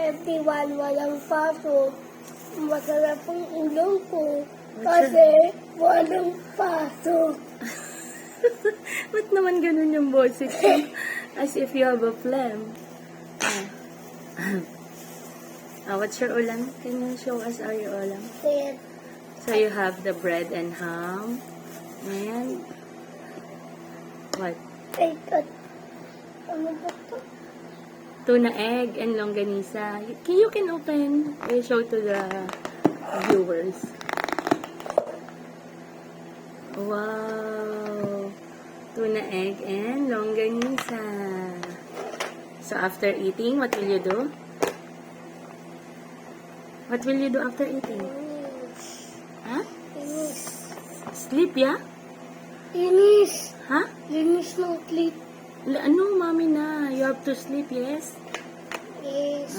everyone, walang pasok. Masarap ang ilong ko kasi walang pasok. Ba't naman ganun yung boses ko? As if you have a phlegm. What's your ulam? Can you show us our ulam? Then, So you have the bread and ham. And what? I got, ano ba to? Tuna egg and longganisa. You can open. I show to the viewers. Wow! Tuna egg and longganisa. So after eating, what will you do? What will you do after eating? Huh? Linis. Sleep, yeah? Linis. Huh? Linis ng clip. Ano, mami na? You have to sleep, yes? Yes.